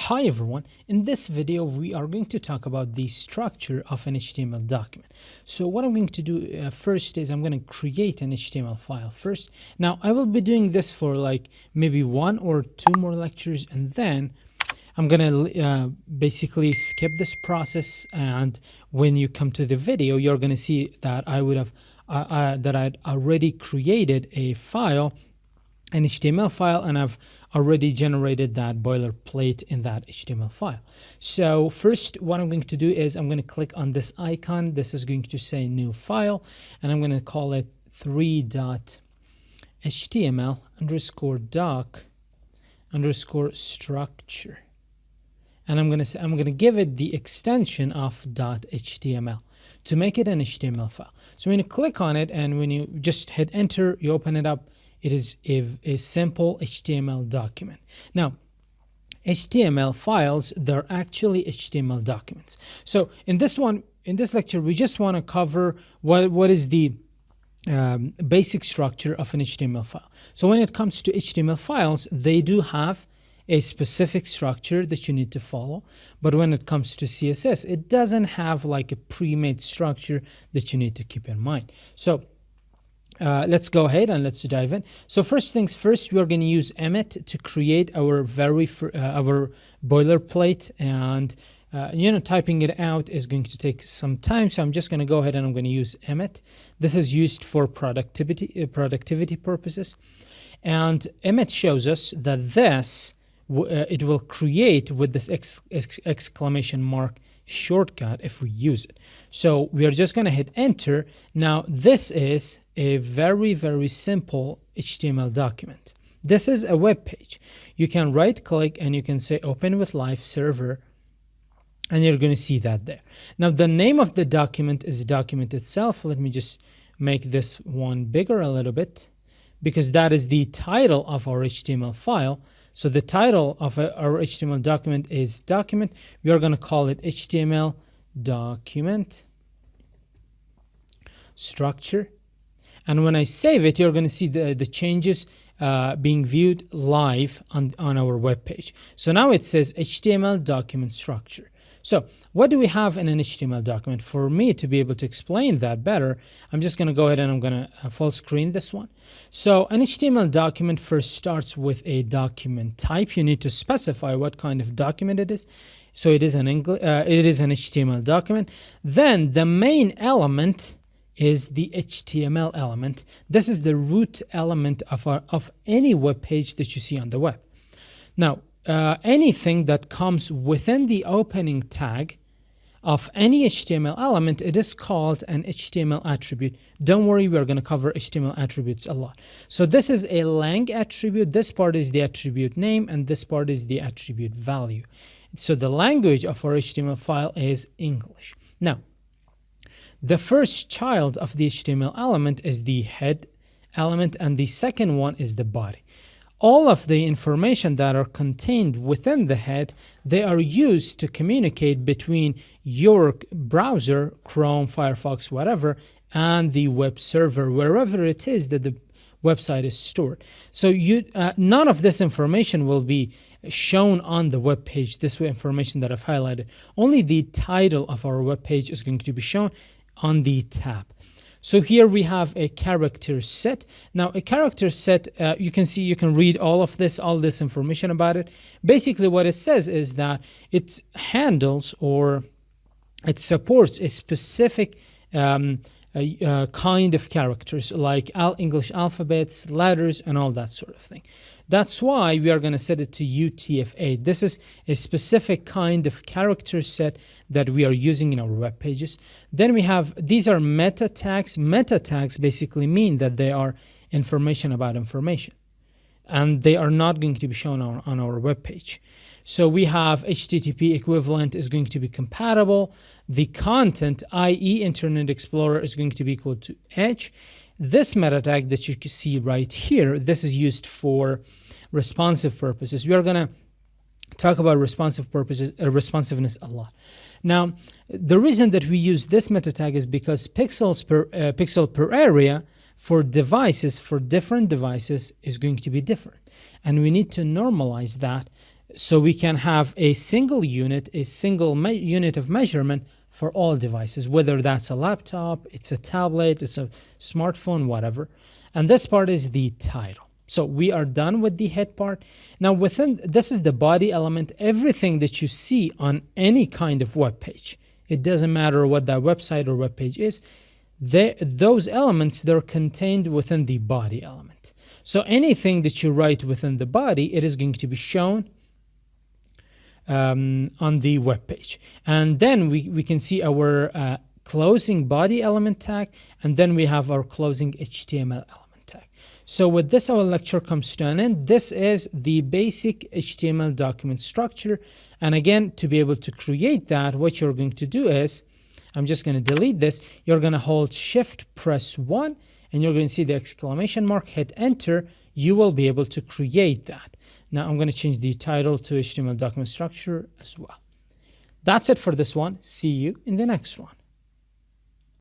Hi everyone, in this video we are going to talk about the structure of an HTML document. So what I'm going to do first is I'm going to create an HTML file first. Now I will be doing this for like maybe 1 or 2 more lectures, and then I'm going to basically skip this process, and when you come to the video you're going to see that I'd already created a file, an HTML file, and I've already generated that boilerplate in that HTML file. So first what I'm going to do is I'm going to click on this icon. This is going to say new file, and I'm going to call it 3.html_doc_structure. And I'm going to give it the extension of .html to make it an HTML file. So when you click on it and when you just hit enter, you open it up. It is a simple HTML document. Now, HTML files, they're actually HTML documents. So in this lecture, we just want to cover what is the basic structure of an HTML file. So when it comes to HTML files, they do have a specific structure that you need to follow. But when it comes to CSS, it doesn't have like a pre-made structure that you need to keep in mind. So let's go ahead and let's dive in. So first things first, we are going to use Emmet to create our our boilerplate, and typing it out is going to take some time. So I'm just going to go ahead and I'm going to use Emmet. This is used for productivity purposes, and Emmet shows us that it will create with this exclamation mark shortcut if we use it. So we are just going to hit enter. Now this is a very, very simple HTML document. This is a web page. You can right click and you can say open with live server, and you're going to see that there. Now the name of the document is the document itself. Let me just make this one bigger a little bit, because that is the title of our HTML file. So the title of our HTML document is document. We are going to call it HTML document structure. And when I save it, you're going to see the changes being viewed live on our web page. So now it says HTML document structure. So what do we have in an HTML document? For me to be able to explain that better, I'm just going to go ahead and I'm going to full screen this one. So an HTML document first starts with a document type. You need to specify what kind of document it is. So it is an HTML document. Then the main element is the HTML element. This is the root element of any web page that you see on the web. Now, anything that comes within the opening tag of any HTML element, it is called an HTML attribute. Don't worry, we're going to cover HTML attributes a lot. So this is a lang attribute. This part is the attribute name, and this part is the attribute value. So the language of our HTML file is English. Now, the first child of the HTML element is the head element, and the second one is the body. All of the information that are contained within the head, they are used to communicate between your browser, Chrome, Firefox, whatever, and the web server, wherever it is that the website is stored. So none of this information will be shown on the web page, this information that I've highlighted. Only the title of our web page is going to be shown on the tab. So here we have a character set. Now a character set, you can read all this information about it. Basically what it says is that it handles or it supports a specific kind of characters, like English alphabets, letters, and all that sort of thing. That's why we are going to set it to UTF-8. This is a specific kind of character set that we are using in our web pages. Then we have, these are meta tags. Meta tags basically mean that they are information about information, and they are not going to be shown on our web page. So we have HTTP equivalent is going to be compatible. The content, i.e. Internet Explorer, is going to be equal to Edge. This meta tag that you can see right here, this is used for responsive purposes. We are going to talk about responsiveness a lot. Now, the reason that we use this meta tag is because pixel per area for devices, for different devices, is going to be different. And we need to normalize that so we can have a single unit, a single unit of measurement for all devices, whether that's a laptop, it's a tablet, it's a smartphone, whatever. And this part is the title. So we are done with the head part. Now this is the body element. Everything that you see on any kind of web page, it doesn't matter what that website or web page is, those elements, they're contained within the body element. So anything that you write within the body, it is going to be shown on the web page. And then we can see our closing body element tag, and then we have our closing HTML element tag. So with this, our lecture comes to an end. This is the basic HTML document structure. And again, to be able to create that, what you're going to do is, I'm just going to delete this. You're going to hold Shift, press 1, and you're going to see the exclamation mark, hit enter. You will be able to create that. Now I'm going to change the title to HTML document structure as well. That's it for this one. See you in the next one.